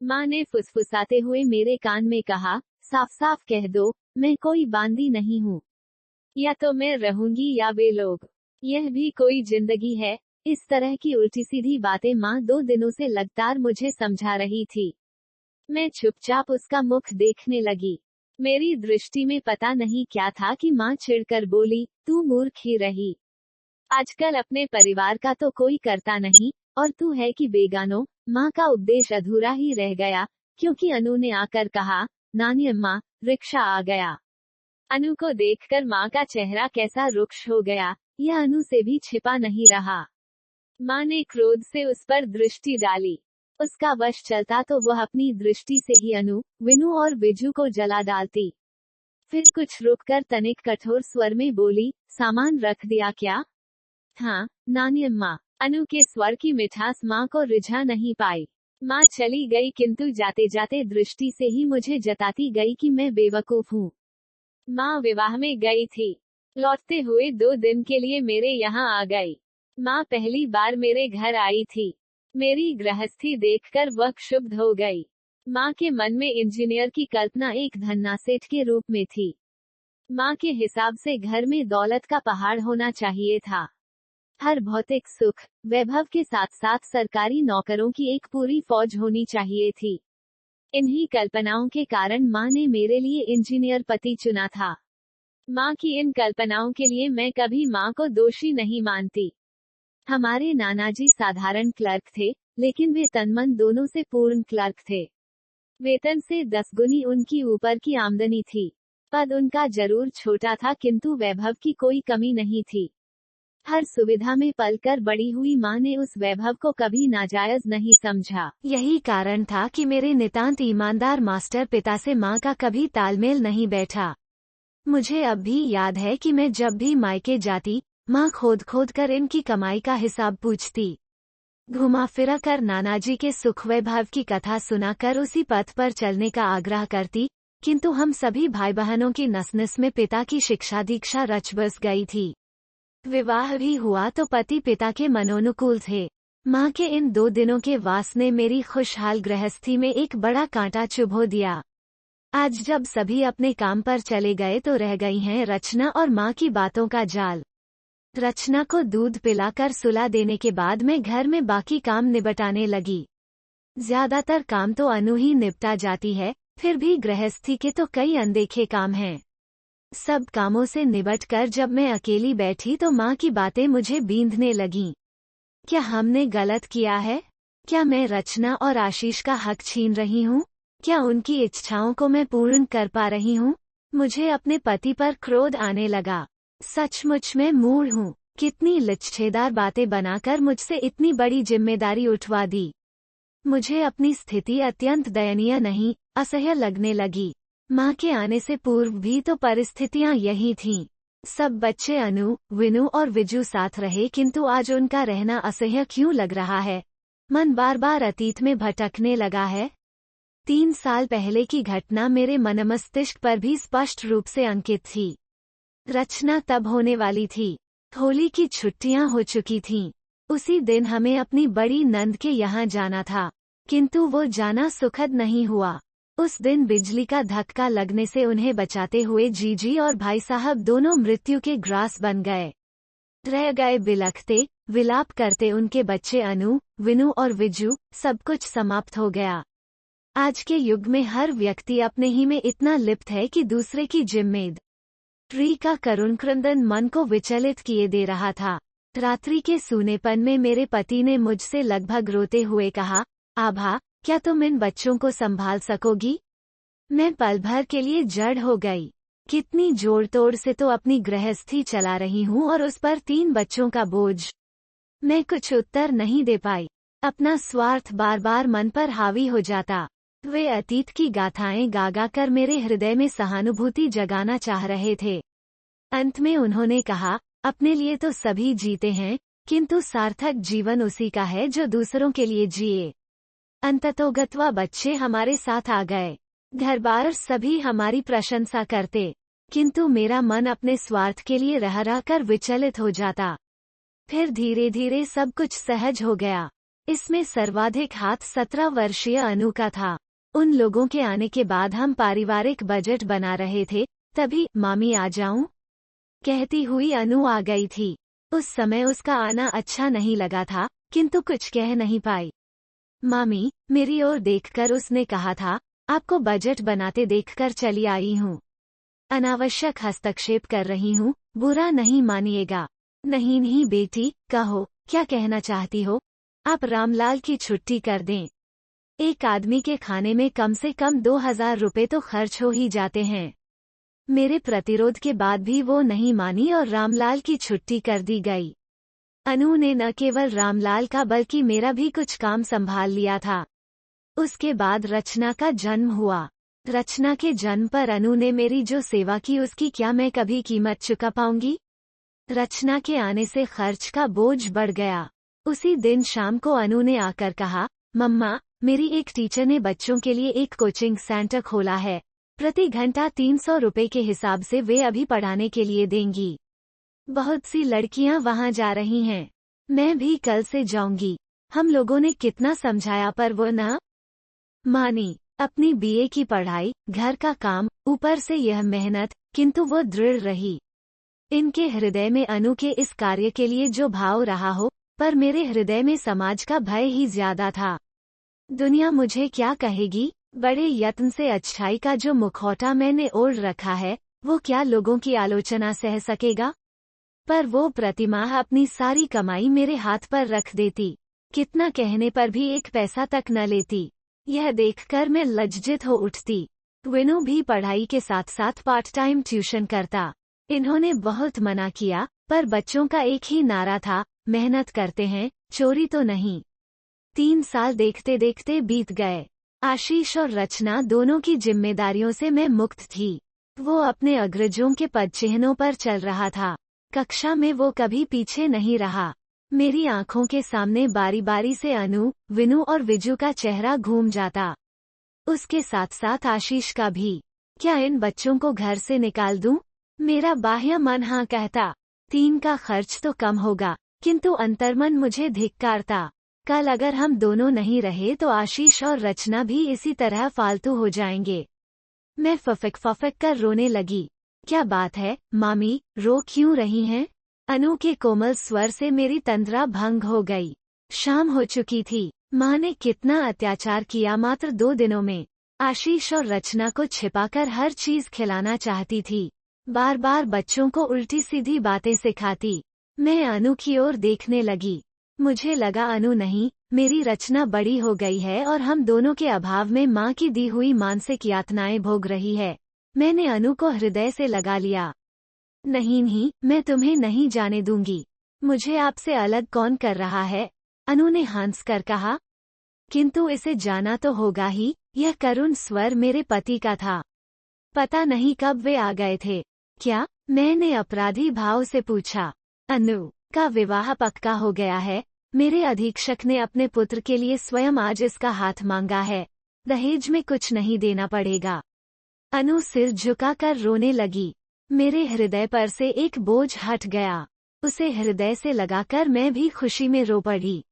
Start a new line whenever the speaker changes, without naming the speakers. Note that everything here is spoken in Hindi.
माँ ने फुसफुसाते हुए मेरे कान में कहा, साफ साफ कह दो, मैं कोई बांदी नहीं हूँ। या तो मैं रहूंगी या वे लोग। यह भी कोई जिंदगी है? इस तरह की उल्टी सीधी बातें माँ 2 दिनों से लगातार मुझे समझा रही थी। मैं चुपचाप उसका मुख देखने लगी। मेरी दृष्टि में पता नहीं क्या था कि माँ चिढ़कर बोली, तू मूर्ख ही रही। आजकल अपने परिवार का तो कोई करता नहीं, और तू है कि बेगानों। माँ का उपदेश अधूरा ही रह गया, क्योंकि अनु ने आकर कहा, नानी अम्मा, रिक्शा आ गया। अनु को देखकर माँ का चेहरा कैसा रुक्ष हो गया, यह अनु से भी छिपा नहीं रहा। माँ ने क्रोध से उस पर दृष्टि डाली। उसका वश चलता तो वह अपनी दृष्टि से ही अनु, विनु और विजू को जला डालती। फिर कुछ रुककर तनिक कठोर स्वर में बोली, सामान रख दिया क्या? हाँ, नानी अम्मा। अनु के स्वर की मिठास माँ को रिझा नहीं पाई। माँ चली गई, किंतु जाते जाते दृष्टि से ही मुझे जताती गई कि मैं बेवकूफ हूँ। माँ विवाह में गई थी। लौटते हुए 2 दिन के लिए मेरे यहाँ आ गई। माँ पहली बार मेरे घर आई थी। मेरी गृहस्थी देखकर वह क्षुब्ध हो गई। माँ के मन में इंजीनियर की कल्पना एक धन्ना सेठ के रूप में थी। माँ के हिसाब से घर में दौलत का पहाड़ होना चाहिए था। हर भौतिक सुख, वैभव के साथ साथ सरकारी नौकरों की एक पूरी फौज होनी चाहिए थी। इन्हीं कल्पनाओं के कारण माँ ने मेरे लिए इंजीनियर पति चुना था। माँ की इन कल्पनाओं के लिए मैं कभी माँ को दोषी नहीं मानती। हमारे नानाजी साधारण क्लर्क थे, लेकिन वे तनमन दोनों से पूर्ण क्लर्क थे। वेतन से 10 गुनी उनकी ऊपर की आमदनी थी। पद उनका जरूर छोटा था, किंतु वैभव की कोई कमी नहीं थी। हर सुविधा में पलकर बड़ी हुई माँ ने उस वैभव को कभी नाजायज नहीं समझा। यही कारण था कि मेरे नितांत ईमानदार मास्टर पिता से माँ का कभी तालमेल नहीं बैठा। मुझे अब भी याद है कि मैं जब भी मायके जाती, माँ खोद खोद कर इनकी कमाई का हिसाब पूछती। घुमा फिरा कर नानाजी के सुख वैभव की कथा सुनाकर उसी पथ पर चलने का आग्रह करती, किंतु हम सभी भाई बहनों की नस नस में पिता की शिक्षा दीक्षा रच बस गई थी। विवाह भी हुआ तो पति पिता के मनोनुकूल थे। माँ के इन 2 दिनों के वास ने मेरी खुशहाल गृहस्थी में एक बड़ा कांटा चुभो दिया। आज जब सभी अपने काम पर चले गए तो रह गई हैं रचना और माँ की बातों का जाल। रचना को दूध पिलाकर सुला देने के बाद मैं घर में बाकी काम निपटाने लगी। ज्यादातर काम तो अनु ही निपटा जाती है, फिर भी गृहस्थी के तो कई अनदेखे काम हैं। सब कामों से निबटकर जब मैं अकेली बैठी तो माँ की बातें मुझे बींधने लगीं। क्या हमने गलत किया है? क्या मैं रचना और आशीष का हक छीन रही हूँ? क्या उनकी इच्छाओं को मैं पूर्ण कर पा रही हूँ? मुझे अपने पति पर क्रोध आने लगा। सचमुच मैं मूढ़ हूँ। कितनी लिच्छेदार बातें बनाकर मुझसे इतनी बड़ी जिम्मेदारी उठवा दी। मुझे अपनी स्थिति अत्यंत दयनीय नहीं, असह्य लगने लगी। माँ के आने से पूर्व भी तो परिस्थितियाँ यही थीं। सब बच्चे अनु, विनु और विजू साथ रहे, किंतु आज उनका रहना असह्य क्यों लग रहा है? मन बार बार अतीत में भटकने लगा है। 3 साल पहले की घटना मेरे मनमस्तिष्क पर भी स्पष्ट रूप से अंकित थी। रचना तब होने वाली थी। होली की छुट्टियां हो चुकी थीं। उसी दिन हमें अपनी बड़ी नंद के यहाँ जाना था, किंतु वो जाना सुखद नहीं हुआ। उस दिन बिजली का धक्का लगने से उन्हें बचाते हुए जीजी और भाई साहब दोनों मृत्यु के ग्रास बन गए। रह गए बिलखते, विलाप करते उनके बच्चे अनु, विनु और विजू। सब कुछ समाप्त हो गया। आज के युग में हर व्यक्ति अपने ही में इतना लिप्त है कि दूसरे की जिम्मेदारी का करुण क्रंदन मन को विचलित किए दे रहा था। रात्रि के सूनेपन में मेरे पति ने मुझसे लगभग रोते हुए कहा, आभा, क्या तुम इन बच्चों को संभाल सकोगी? मैं पल भर के लिए जड़ हो गई। कितनी जोड़ तोड़ से तो अपनी गृहस्थी चला रही हूँ और उस पर 3 बच्चों का बोझ। मैं कुछ उत्तर नहीं दे पाई। अपना स्वार्थ बार बार मन पर हावी हो जाता। वे अतीत की गाथाएं गा कर मेरे हृदय में सहानुभूति जगाना चाह रहे थे। अंत में उन्होंने कहा, अपने लिए तो सभी जीते हैं, किंतु सार्थक जीवन उसी का है जो दूसरों के लिए जिए। अंततोगत्वा बच्चे हमारे साथ आ गए। घर बार सभी हमारी प्रशंसा करते, किंतु मेरा मन अपने स्वार्थ के लिए रह रह कर विचलित हो जाता। फिर धीरे धीरे सब कुछ सहज हो गया। इसमें सर्वाधिक हाथ 17 वर्षीय अनु का था। उन लोगों के आने के बाद हम पारिवारिक बजट बना रहे थे, तभी मामी आ जाऊं कहती हुई अनु आ गई थी। उस समय उसका आना अच्छा नहीं लगा था, किंतु कुछ कह नहीं पाई। मामी, मेरी ओर देखकर उसने कहा था, आपको बजट बनाते देखकर चली आई हूँ। अनावश्यक हस्तक्षेप कर रही हूँ, बुरा नहीं मानिएगा। नहीं नहीं बेटी, कहो, क्या कहना चाहती हो? आप रामलाल की छुट्टी कर दें। एक आदमी के खाने में कम से कम 2000 रुपए तो खर्च हो ही जाते हैं। मेरे प्रतिरोध के बाद भी वो नहीं मानी और रामलाल की छुट्टी कर दी गई। अनु ने न केवल रामलाल का बल्कि मेरा भी कुछ काम संभाल लिया था। उसके बाद रचना का जन्म हुआ। रचना के जन्म पर अनु ने मेरी जो सेवा की उसकी क्या मैं कभी कीमत चुका पाऊंगी? रचना के आने से खर्च का बोझ बढ़ गया। उसी दिन शाम को अनु ने आकर कहा, मम्मा, मेरी एक टीचर ने बच्चों के लिए एक कोचिंग सेंटर खोला है। प्रति घंटा 300 रुपए के हिसाब से वे अभी पढ़ाने के लिए देंगी। बहुत सी लड़कियां वहां जा रही हैं। मैं भी कल से जाऊंगी। हम लोगों ने कितना समझाया पर वो न मानी। अपनी बीए की पढ़ाई, घर का काम, ऊपर से यह मेहनत, किंतु वो दृढ़ रही। इनके हृदय में अनु के इस कार्य के लिए जो भाव रहा हो, पर मेरे हृदय में समाज का भय ही ज्यादा था। दुनिया मुझे क्या कहेगी? बड़े यत्न से अच्छाई का जो मुखौटा मैंने ओढ़ रखा है, वो क्या लोगों की आलोचना सह सकेगा? पर वो प्रतिमाह अपनी सारी कमाई मेरे हाथ पर रख देती। कितना कहने पर भी एक पैसा तक न लेती। यह देखकर मैं लज्जित हो उठती। विनू भी पढ़ाई के साथ साथ पार्ट टाइम ट्यूशन करता। इन्होंने बहुत मना किया, पर बच्चों का एक ही नारा था, मेहनत करते हैं, चोरी तो नहीं। 3 साल देखते देखते बीत गए। आशीष और रचना दोनों की जिम्मेदारियों से मैं मुक्त थी। वो अपने अग्रजों के पदचिह्नों पर चल रहा था। कक्षा में वो कभी पीछे नहीं रहा। मेरी आंखों के सामने बारी बारी से अनु, विनू और विजू का चेहरा घूम जाता। उसके साथ साथ आशीष का भी। क्या इन बच्चों को घर से निकाल दूं? मेरा बाह्य मन हाँ कहता। 3 का खर्च तो कम होगा, किंतु अंतर्मन मुझे धिक्कारता। कल अगर हम दोनों नहीं रहे तो आशीष और रचना भी इसी तरह फालतू हो जाएंगे। मैं फफक कर रोने लगी। क्या बात है, मामी, रो क्यों रही हैं? अनु के कोमल स्वर से मेरी तंद्रा भंग हो गई। शाम हो चुकी थी। माँ ने कितना अत्याचार किया मात्र 2 दिनों में। आशीष और रचना को छिपाकर हर चीज खिलाना चाहती थी। बार बार बच्चों को उल्टी सीधी बातें सिखाती। मैं अनु की ओर देखने लगी। मुझे लगा अनु नहीं, मेरी रचना बड़ी हो गई है और हम दोनों के अभाव में माँ की दी हुई मानसिक यातनाएं भोग रही है। मैंने अनु को हृदय से लगा लिया। नहीं नहीं, मैं तुम्हें नहीं जाने दूंगी। मुझे आपसे अलग कौन कर रहा है? अनु ने हंस कर कहा। किंतु इसे जाना तो होगा ही। यह करुण स्वर मेरे पति का था। पता नहीं कब वे आ गए थे। क्या? मैंने अपराधी भाव से पूछा। अनु का विवाह पक्का हो गया है। मेरे अधीक्षक ने अपने पुत्र के लिए स्वयं आज इसका हाथ मांगा है। दहेज में कुछ नहीं देना पड़ेगा। अनु सिर झुकाकर रोने लगी। मेरे हृदय पर से एक बोझ हट गया। उसे हृदय से लगाकर मैं भी खुशी में रो पड़ी।